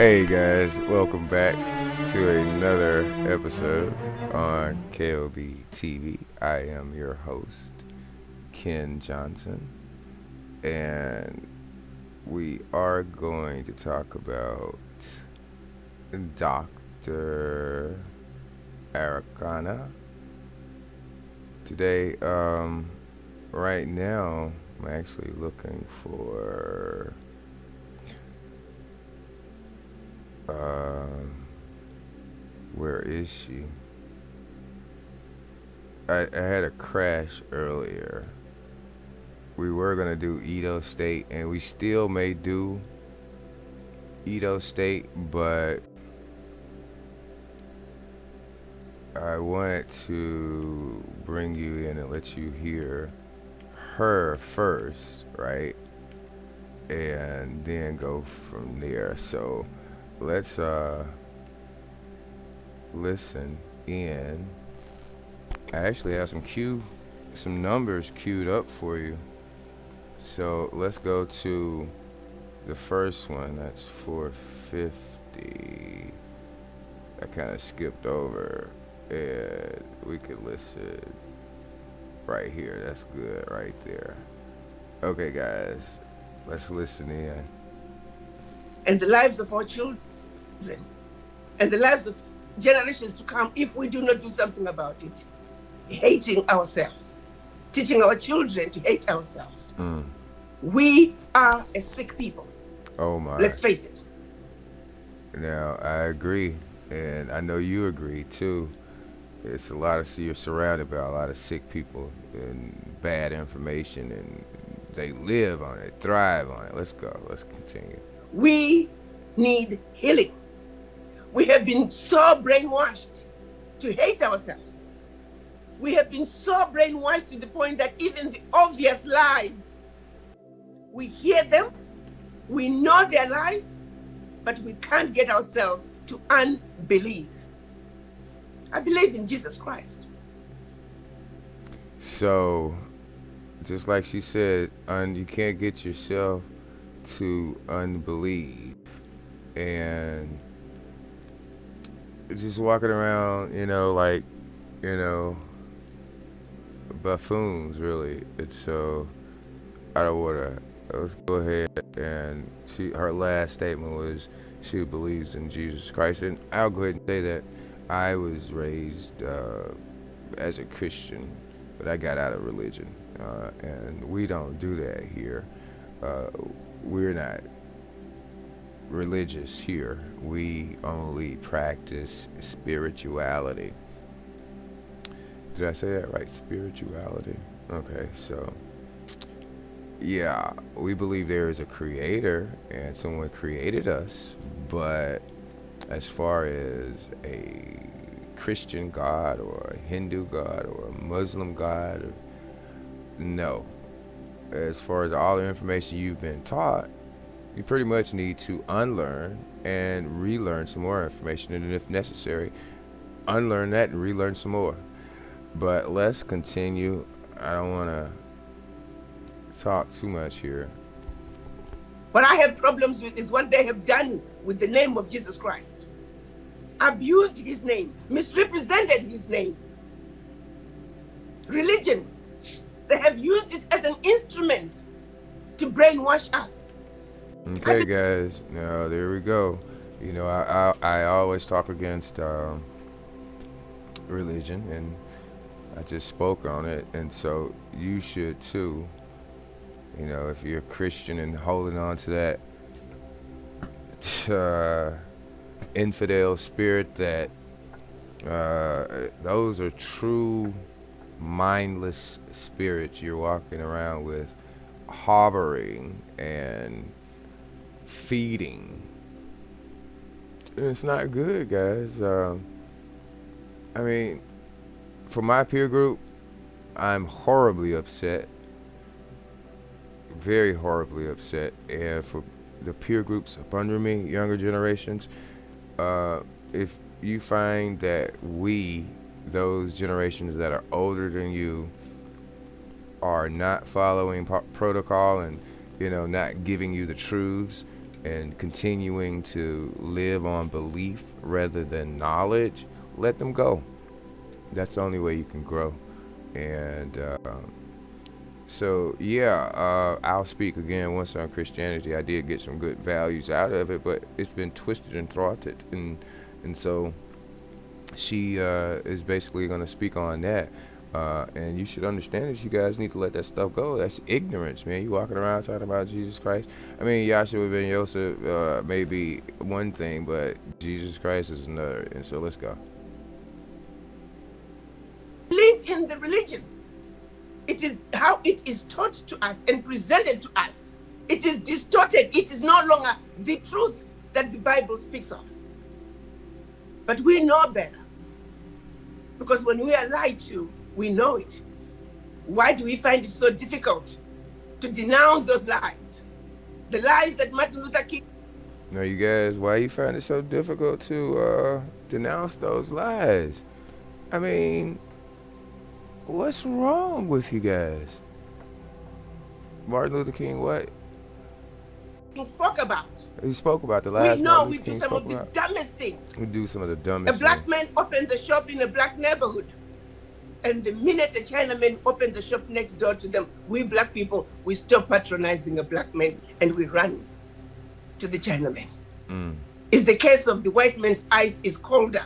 Hey guys, welcome back to another episode on KOB TV. I am your host, Ken Johnson, and we are going to talk about Dr. Arikana today. Right now, I'm actually looking for um, where is she? I had a crash earlier. We were gonna do Edo State, and we still may do Edo State, but I wanted to bring you in and let you hear her first, right? And then go from there. So let's listen in. I actually have some numbers queued up for you. So let's go to the first one. That's 450. I kind of skipped over, and we could listen right here. That's good right there. Okay, guys, let's listen in. And the lives of our children and the lives of generations to come if we do not do something about it. Hating ourselves, teaching our children to hate ourselves. We are a sick people. Oh my. Let's face it. Now, I agree, and I know you agree too. It's a lot of, you're surrounded by a lot of sick people and bad information, and they live on it, thrive on it. Let's go. Let's continue. We need healing. We have been so brainwashed to hate ourselves. We have been so brainwashed to the point that even the obvious lies, we hear them, we know their lies, but we can't get ourselves to unbelieve. I believe in Jesus Christ. So, just like she said, you can't get yourself to unbelieve. And just walking around, like, buffoons, really. And so, I don't want to. Let's go ahead and her last statement was she believes in Jesus Christ. And I'll go ahead and say that I was raised as a Christian, but I got out of religion. And we don't do that here. We're not religious here. We only practice spirituality. Did I say that right? Spirituality. Okay, so yeah, we believe there is a creator and someone created us, but as far as a Christian God or a Hindu God or a Muslim God, no. As far as all the information you've been taught, you pretty much need to unlearn and relearn some more information, and if necessary, unlearn that and relearn some more. But let's continue. I don't want to talk too much here. What I have problems with is what they have done with the name of Jesus Christ. Abused his name, misrepresented his name. Religion, they have used it as an instrument to brainwash us. Okay, guys, now there we go. I always talk against religion, and I just spoke on it, and so you should too. If you're a Christian and holding on to that infidel spirit, that those are true mindless spirits you're walking around with, harboring and feeding. And it's not good, guys. For my peer group, I'm horribly upset. Very horribly upset. And for the peer groups up under me, younger generations, if you find that those generations that are older than you, are not following protocol and not giving you the truths, and continuing to live on belief rather than knowledge, let them go. That's the only way you can grow. And so yeah, I'll speak again once on Christianity. I did get some good values out of it, but it's been twisted and throttled, and so she is basically going to speak on that. And you should understand that you guys need to let that stuff go. That's ignorance, man. You walking around talking about Jesus Christ. I mean, Yahshua ben Yosef may be one thing, but Jesus Christ is another. And so let's go. Live in the religion. It is how it is taught to us and presented to us. It is distorted. It is no longer the truth that the Bible speaks of. But we know better. Because when we are lied to, we know it. Why do we find it so difficult to denounce those lies? The lies that Martin Luther King... No, you guys, why you find it so difficult to denounce those lies? I mean, what's wrong with you guys? Martin Luther King, what? He spoke about. He spoke about the lies. We know Martin we Luther do King some spoke of the about. dumbest things. We do some of the A dumbest black things. man opens a shop in a black neighborhood. And the minute a Chinaman opens a shop next door to them, we black people, we stop patronizing a black man and we run to the Chinaman. It's the case of the white man's ice is colder.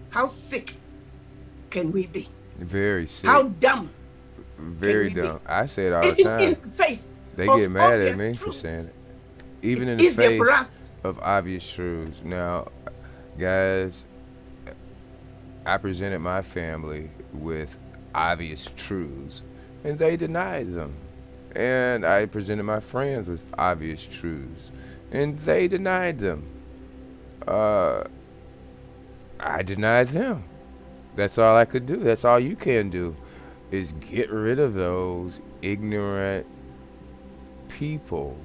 How sick can we be? Very sick. How dumb? Very can we be? dumb. I say it all the In time. the face They of get mad at obvious me for truths. saying it. Even It's in the easier for face us. of obvious truths. Now, guys, I presented my family with obvious truths, and they denied them. And I presented my friends with obvious truths, and they denied them. I denied them. That's all I could do. That's all you can do, is get rid of those ignorant people.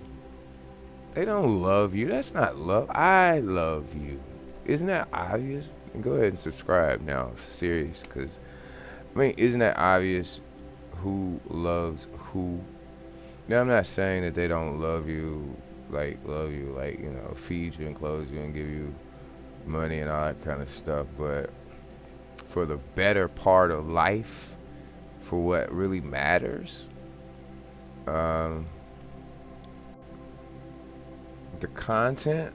They don't love you. That's not love. I love you. Isn't that obvious? And go ahead and subscribe now, serious, because I mean, isn't that obvious? Who loves who? Now, I'm not saying that they don't love you, like you know, feed you and clothe you and give you money and all that kind of stuff, but for the better part of life, for what really matters, the content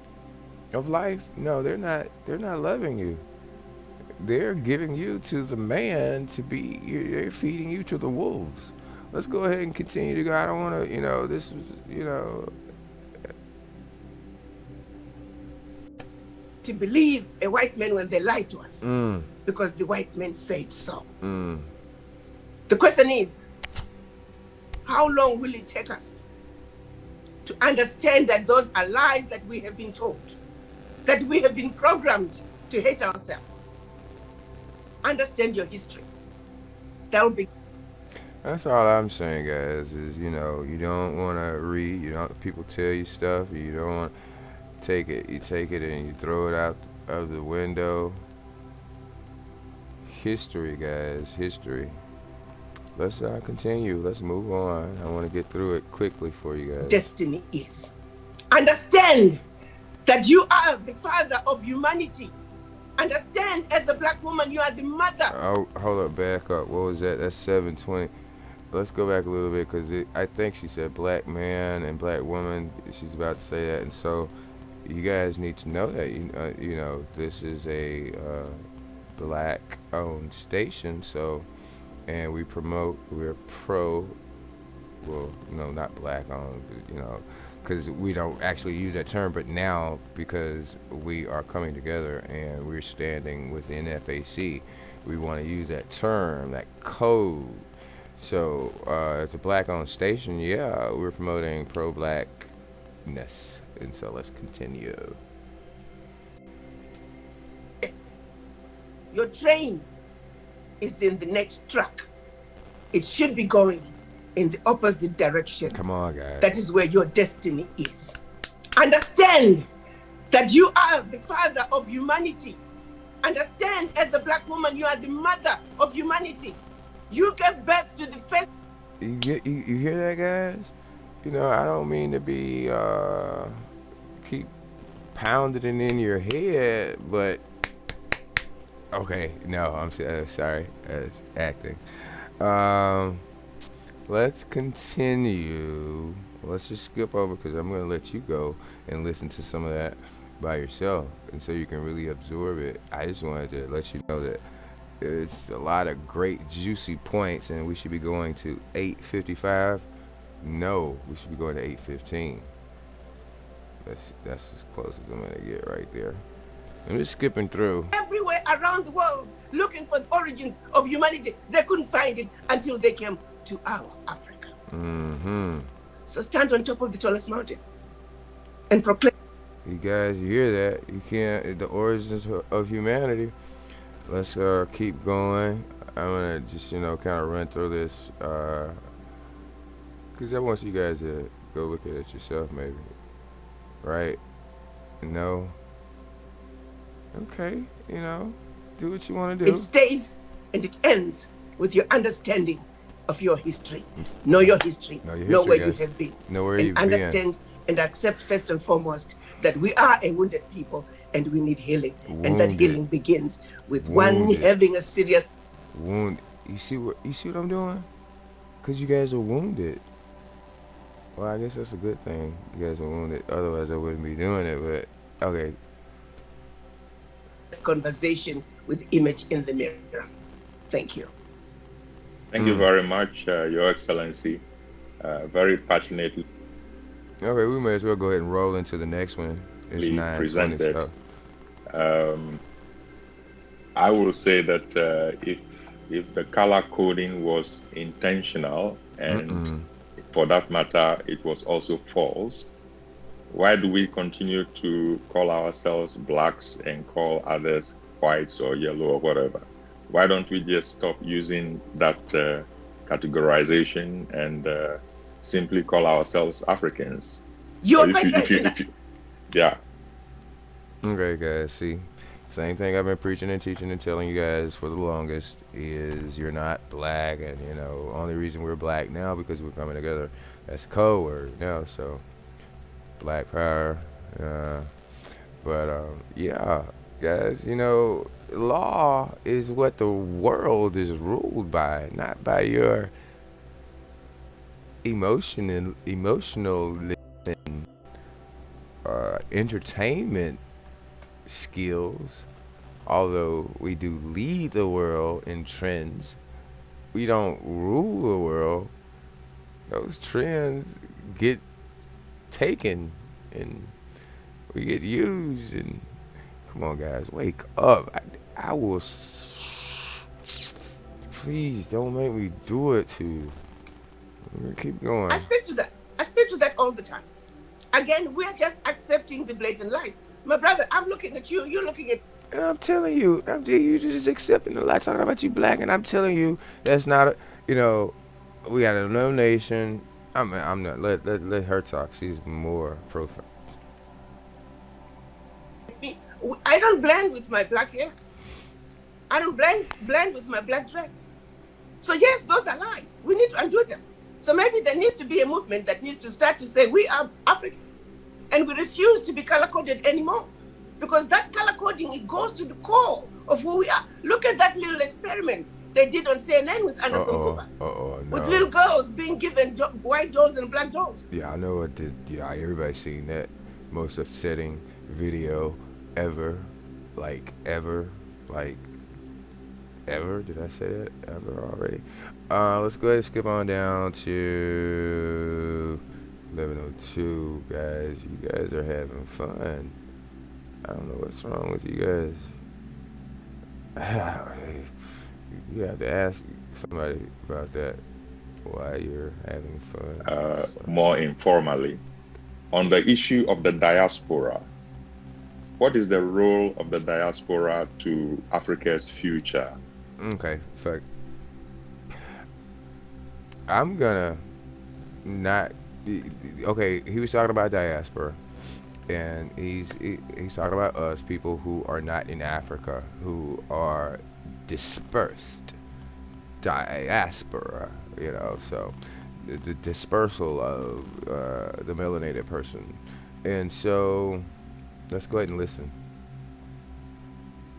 of life, no, they're not loving you. They're giving you to the man to be, they're feeding you to the wolves. Let's go ahead and continue to go. I don't want to, you know, this is, you know. To believe a white man when they lie to us because the white man said so. The question is, how long will it take us to understand that those are lies that we have been told, that we have been programmed to hate ourselves? Understand your history. That'll be. That's all I'm saying, guys, is, you know, you don't want to read, you don't, people tell you stuff, you don't want to take it, you take it and you throw it out of the window. History, guys, history. Let's continue, let's move on. I want to get through it quickly for you guys. Destiny is. Understand that you are the father of humanity. Understand, as a black woman, you are the mother. Oh, hold up, back up. What was that? That's 720. Let's go back a little bit, because I think she said black man and black woman. She's about to say that, and so you guys need to know that you know, this is a black-owned station. So, and we're pro. Well, no, not black-owned, but, you know, because we don't actually use that term, but now, because we are coming together and we're standing with the NFAC, we want to use that term, that code. So, as a black-owned station, yeah, we're promoting pro-blackness. And so let's continue. Your train is in the next track. It should be going in the opposite direction. Come on, guys. That is where your destiny is. Understand that you are the father of humanity. Understand, as a black woman, you are the mother of humanity. You gave birth to the first. You hear that, guys? You know, I don't mean to be keep pounding it in your head, but okay, no, I'm sorry, acting. Um, let's continue. Let's just skip over because I'm gonna let you go and listen to some of that by yourself, and so you can really absorb it. I just wanted to let you know that it's a lot of great juicy points, and we should be going to 8:55. No, we should be going to 8:15. That's as close as I'm gonna get right there. I'm just skipping through. Everywhere around the world looking for the origin of humanity. They couldn't find it until they came to our Africa. Mm-hmm. So stand on top of the tallest mountain and proclaim. You guys, you hear that? You can't. The origins of humanity. Let's keep going. I'm gonna just kind of run through this because I want you guys to go look at it yourself, maybe. Right? No. Okay. Do what you want to do. It stays and it ends with your understanding of your history. Know your history. Know where you have been. Know where and you've understand and accept first and foremost that we are a wounded people and we need healing. And that healing begins with one having a serious wound. You see what I'm doing? Because you guys are wounded. Well, I guess that's a good thing. You guys are wounded. Otherwise, I wouldn't be doing it. But okay. Conversation with image in the mirror. Thank you. Thank you very much, Your Excellency. Very passionately. Okay, we may as well go ahead and roll into the next one. It's 9:20. I will say that if the color coding was intentional and for that matter it was also false, why do we continue to call ourselves blacks and call others whites or yellow or whatever? Why don't we just stop using that categorization and simply call ourselves Africans? Yeah. Okay, guys, see, same thing I've been preaching and teaching and telling you guys for the longest is you're not black, and only reason we're black now because we're coming together. That's a code word now, so black power. But yeah, guys, law is what the world is ruled by, not by your emotional and entertainment skills. Although we do lead the world in trends, we don't rule the world. Those trends get taken and we get used. And come on, guys, wake up. I will. Please don't make me do it to you. We're gonna keep going. I speak to that all the time. Again, we're just accepting the blatant lies. My brother, I'm looking at you, you're looking at. And I'm telling you, you just accepting the lie, talking about you black, and I'm telling you that's not we got a no nation. I'm not. Let her talk. She's more profound. I don't blend with my black hair. I don't blend with my black dress. So yes, those are lies. We need to undo them. So maybe there needs to be a movement that needs to start to say we are Africans and we refuse to be color-coded anymore. Because that color coding, it goes to the core of who we are. Look at that little experiment they did on CNN with Anderson Cooper. No. With little girls being given white dolls and black dolls. Yeah, I know what did. Yeah, everybody's seen that most upsetting video ever. Did I say that? Ever already? Let's go ahead and skip on down to 11:02, guys. You guys are having fun. I don't know what's wrong with you guys. You have to ask somebody about that. Why you're having fun. More informally, on the issue of the diaspora, what is the role of the diaspora to Africa's future? Okay, fuck. I'm gonna not. Okay, he was talking about diaspora, and he's talking about us, people who are not in Africa, who are dispersed. Diaspora, so the dispersal of the melanated person And so let's go ahead and listen.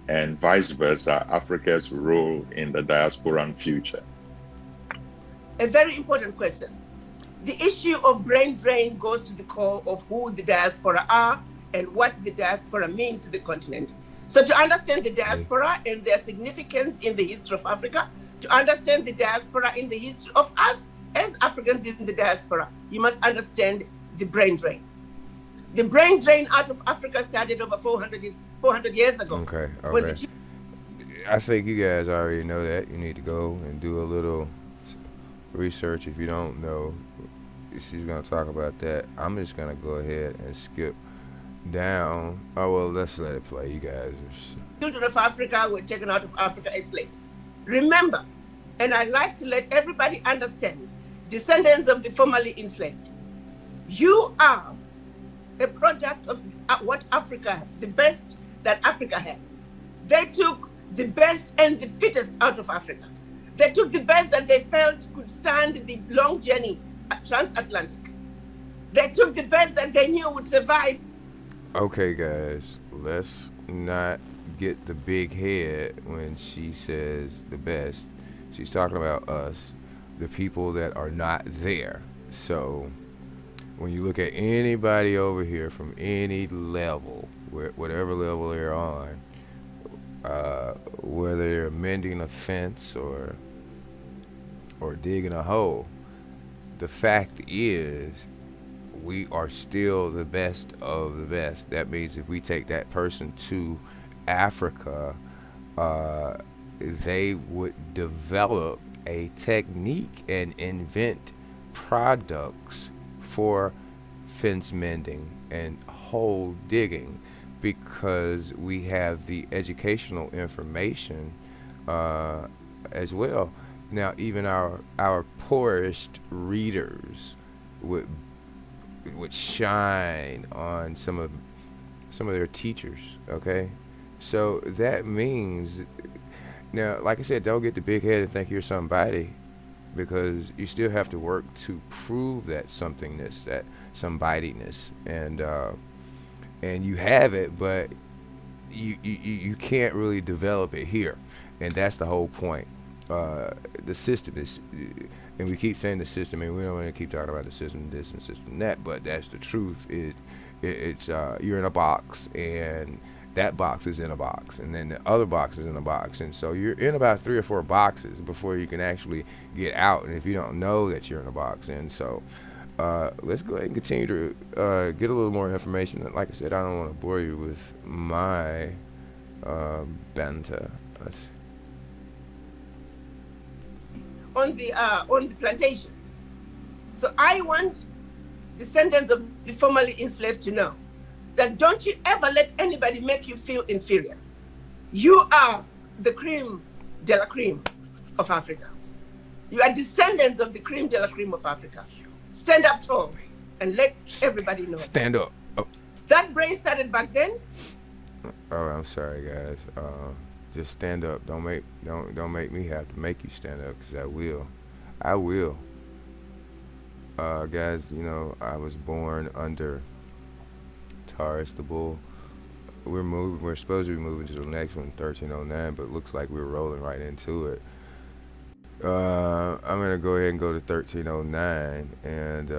And vice versa, Africa's role in the diasporan future? A very important question. The issue of brain drain goes to the core of who the diaspora are and what the diaspora mean to the continent. So to understand the diaspora and their significance in the history of Africa, to understand the diaspora in the history of us as Africans in the diaspora, you must understand the brain drain. The brain drain out of Africa started over 400 years ago. Okay, When okay. I think you guys already know that. You need to go and do a little research if you don't know. She's going to talk about that. I'm just going to go ahead and skip down. Oh, well, let's let it play. You guys children of Africa were taken out of Africa as slaves. Remember, and I like to let everybody understand, descendants of the formerly enslaved, you are a product of what Africa had, the best that Africa had. They took the best and the fittest out of Africa. They took the best that they felt could stand the long journey transatlantic. They took the best that they knew would survive. Okay, guys, let's not get the big head when she says the best. She's talking about us, the people that are not there. So when you look at anybody over here from any level, whatever level they're on, whether they're mending a fence or digging a hole, the fact is we are still the best of the best. That means if we take that person to Africa, they would develop a technique and invent products for fence mending and hole digging, because we have the educational information as well. Now, even our poorest readers would shine on some of their teachers. Okay, so that means, now, like I said, don't get the big head and think you're somebody, because you still have to work to prove that somethingness, that somebodyness, and you have it, but you can't really develop it here, and that's the whole point. The system is, and we keep saying the system, and we don't want to keep talking about the system this and system that, but that's the truth. It's you're in a box, and that box is in a box, and then the other box is in a box, and so you're in about 3 or 4 boxes before you can actually get out. And if you don't know that you're in a box, and so let's go ahead and continue to get a little more information. Like I said, I don't want to bore you with my banter. Let's on the plantations. So I want descendants of the formerly enslaved to know that don't you ever let anybody make you feel inferior. You are the cream de la cream of Africa. You are descendants of the cream de la cream of Africa. Stand up tall and let everybody know. stand up. Oh, That brain started back then. I'm sorry, guys. Just stand up. Don't make me have to make you stand up, because I will. Guys, you know, I was born under Taurus the Bull. We're supposed to be moving to the next one, 1309, but it looks like we're rolling right into it. I'm gonna go ahead and go to 1309, and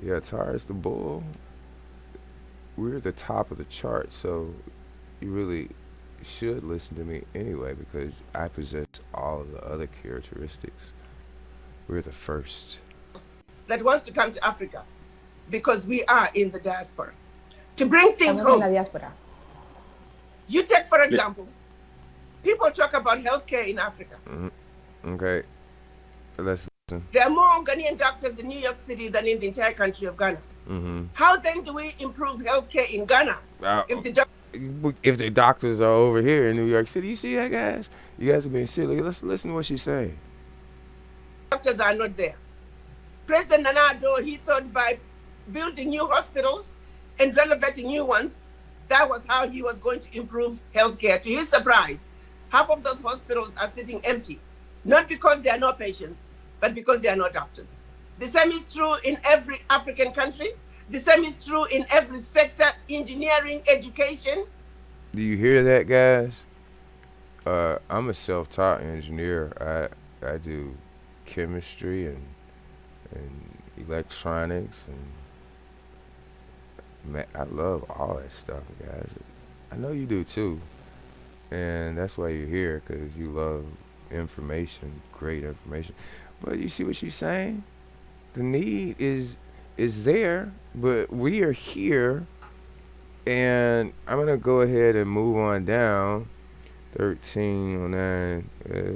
yeah, Taurus the Bull. We're at the top of the chart, so you really should listen to me anyway, because I possess all of the other characteristics. We're the first. That wants to come to Africa because we are in the diaspora. To bring things Estamos en la home. diáspora. You take, for example, people talk about healthcare in Africa. Okay, let's listen. There are more Ghanaian doctors in New York City than in the entire country of Ghana. How then do we improve healthcare in Ghana If the doctors are over here in New York City? You see that, guys? You guys are being silly. Let's listen to what she's saying. doctors are not there? President Nana Addo, he thought by building new hospitals and renovating new ones, that was how he was going to improve healthcare. To his surprise, half of those hospitals are sitting empty, not because there are no patients, but because there are no doctors. The same is true in every African country. The same is true in every sector, engineering, education. Do you hear that, guys? I'm a self-taught engineer. I do chemistry and electronics, and I love all that stuff, guys. I know you do too, and that's why you're here, because you love information, great information. But you see what she's saying? The need is there, but we are here, and I'm gonna go ahead and move on down. 1309.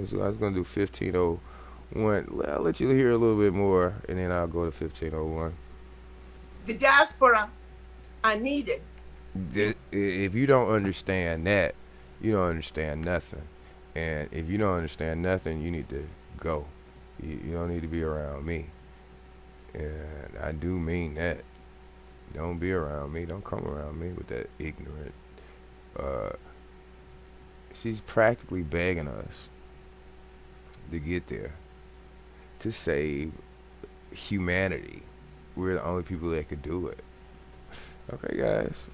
So I was gonna do 1501. I'll let you hear a little bit more, and then I'll go to 1501. The diaspora are needed. If you don't understand that, you don't understand nothing. And if you don't understand nothing, you need to go. You don't need to be around me. And I do mean that. Don't be around me. Don't come around me with that ignorant. She's practically begging us to get there, to save humanity. We're the only people that could do it. Okay, guys.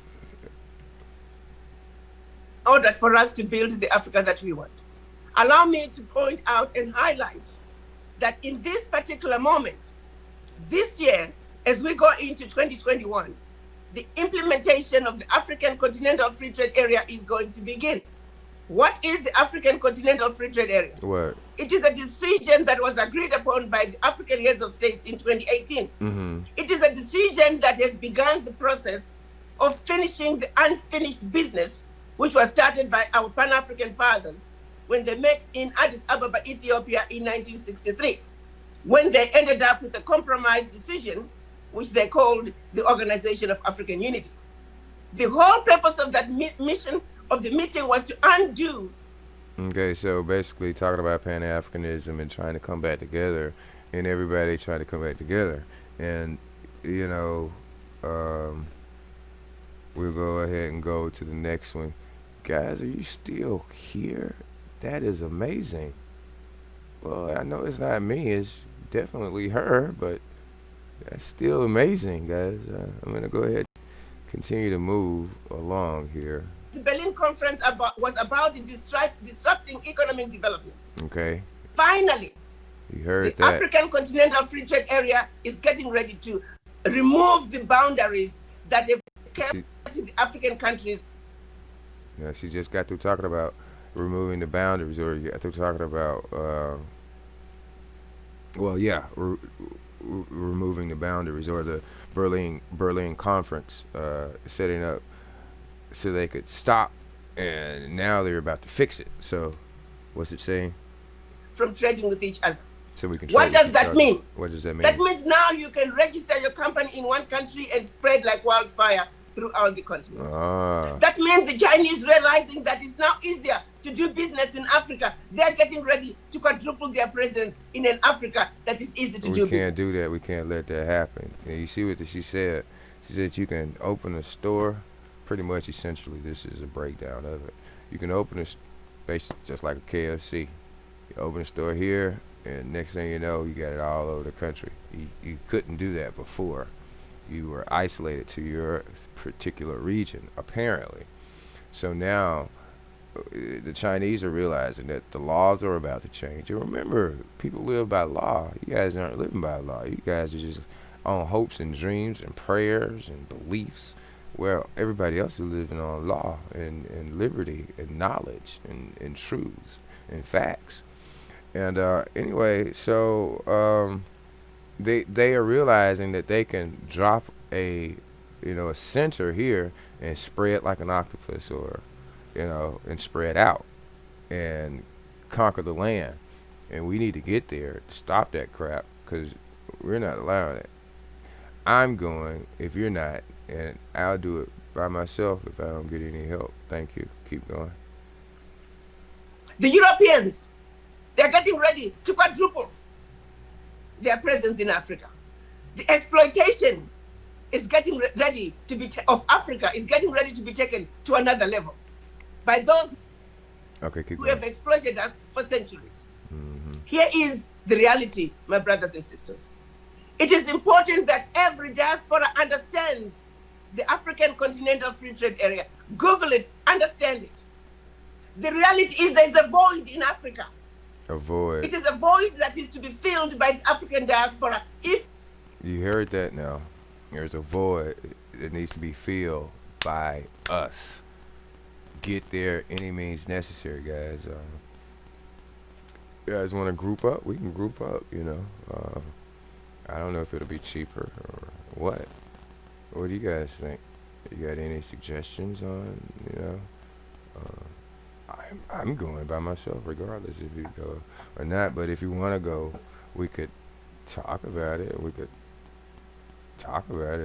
In order for us to build the Africa that we want. Allow me to point out and highlight that in this particular moment, this year, as we go into 2021, the implementation of the African Continental Free Trade Area is going to begin. What is the African Continental Free Trade Area? What? It is a decision that was agreed upon by the African heads of states in 2018. Mm-hmm. It is a decision that has begun the process of finishing the unfinished business, which was started by our Pan-African fathers when they met in Addis Ababa, Ethiopia in 1963, when they ended up with a compromise decision, which they called the Organization of African Unity. The whole purpose of that mission of the meeting was to undo. Okay, so basically talking about Pan-Africanism and trying to come back together, and everybody trying to come back together. And, you know, we'll go ahead and go to the next one. Guys, are you still here? That is amazing. Well, I know it's not me, it's definitely her, but that's still amazing, guys. I'm going to go ahead and continue to move along here. The Berlin Conference was about disrupting economic development. Okay. Finally, you heard the that. African Continental Free Trade Area is getting ready to remove the boundaries that have kept the African countries. Yeah, she just got through talking about removing the boundaries, or you got through talking about, removing the boundaries, or the Berlin Conference setting up so they could stop, and now they're about to fix it. So, what's it saying? From trading with each other. So we can. What does that mean? What does that mean? That means now you can register your company in one country and spread like wildfire throughout the continent. That means the Chinese realizing that it's now easier to do business in Africa. They're getting ready to quadruple their presence in an Africa that is easy to do business. We can't do that. We can't let that happen. And you see what she said? She said you can open a store. Pretty much, essentially, this is a breakdown of it. You can open a basically just like a KFC. You open a store here, and next thing you know, you got it all over the country. You couldn't do that before. You were isolated to your particular region, apparently. So now, the Chinese are realizing that the laws are about to change. And remember, people live by law. You guys aren't living by law. You guys are just on hopes and dreams and prayers and beliefs. Well, everybody else is living on law and liberty and knowledge and truths and facts. And anyway, so they are realizing that they can drop a center here and spread like an octopus, or and spread out and conquer the land. And we need to get there to stop that crap, because we're not allowing it. I'm going if you're not, and I'll do it by myself if I don't get any help. Thank you. Keep going. The Europeans, they're getting ready to quadruple their presence in Africa. The exploitation is getting ready to be of Africa is getting ready to be taken to another level by those who have exploited us for centuries. Mm-hmm. Here is the reality, my brothers and sisters. It is important that every diaspora understands the African Continental Free Trade Area. Google it, understand it. The reality is there's a void in Africa. A void. It is a void that is to be filled by the African diaspora. If You heard that now. There's a void that needs to be filled by us. Get there any means necessary, guys. You guys want to group up? We can group up, you know. I don't know if it'll be cheaper or what. What do you guys think? You got any suggestions on, you know? I'm going by myself regardless if you go or not. But if you want to go, we could talk about it.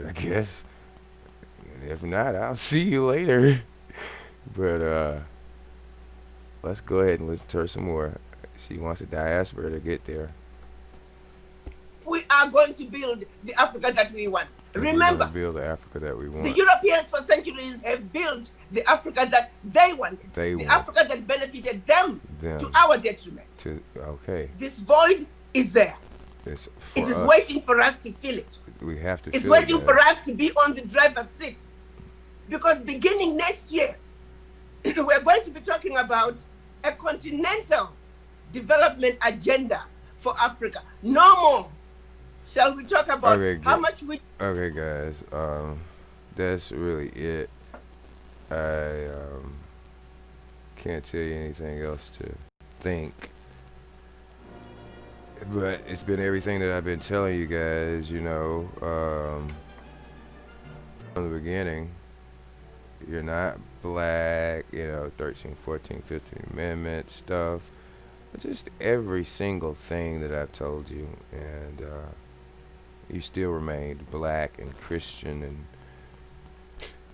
I guess. And if not, I'll see you later. But let's go ahead and listen to her some more. She wants a diaspora to get there. we are going to build the Africa that we want, And we're remember, gonna build the Africa that we want. the Europeans for centuries have built the Africa that they wanted, They the want. Africa that benefited them Them to our detriment. okay. This void is there. It's for It is us. waiting for us to fill it. We have to. It's fill waiting it, for guys. us to be on the driver's seat. Because beginning next year, we're going to be talking about a continental development agenda for Africa. No more shall we talk about Okay, how good. much we Okay, guys. That's really it. I can't tell you anything else to think. But it's been everything that I've been telling you guys, you know, from the beginning. You're not black, you know, 13, 14, 15 Amendment stuff. Just every single thing that I've told you. And you still remained black and Christian and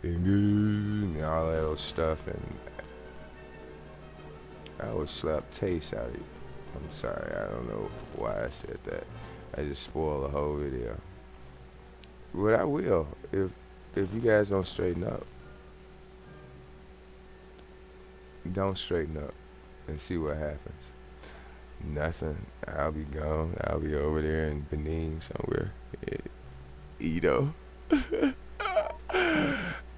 good and all that old stuff. And I would slap taste out of you. I'm sorry, I don't know why I said that. I just spoiled the whole video. But I will if you guys don't straighten up. Don't straighten up and see what happens. Nothing. I'll be gone. I'll be over there in Benin somewhere. Edo.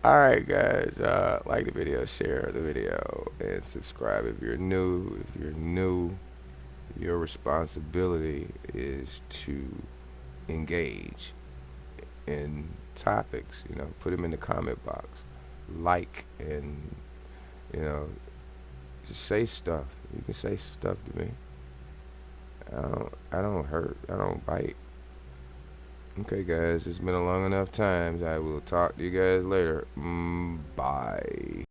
Alright guys, like the video, share the video, and subscribe if you're new. If you're new, your responsibility is to engage in topics, you know, put them in the comment box, like, and, you know, just say stuff. You can say stuff to me. I don't hurt, I don't bite. Okay guys, it's been a long enough time. I will talk to you guys later. Bye.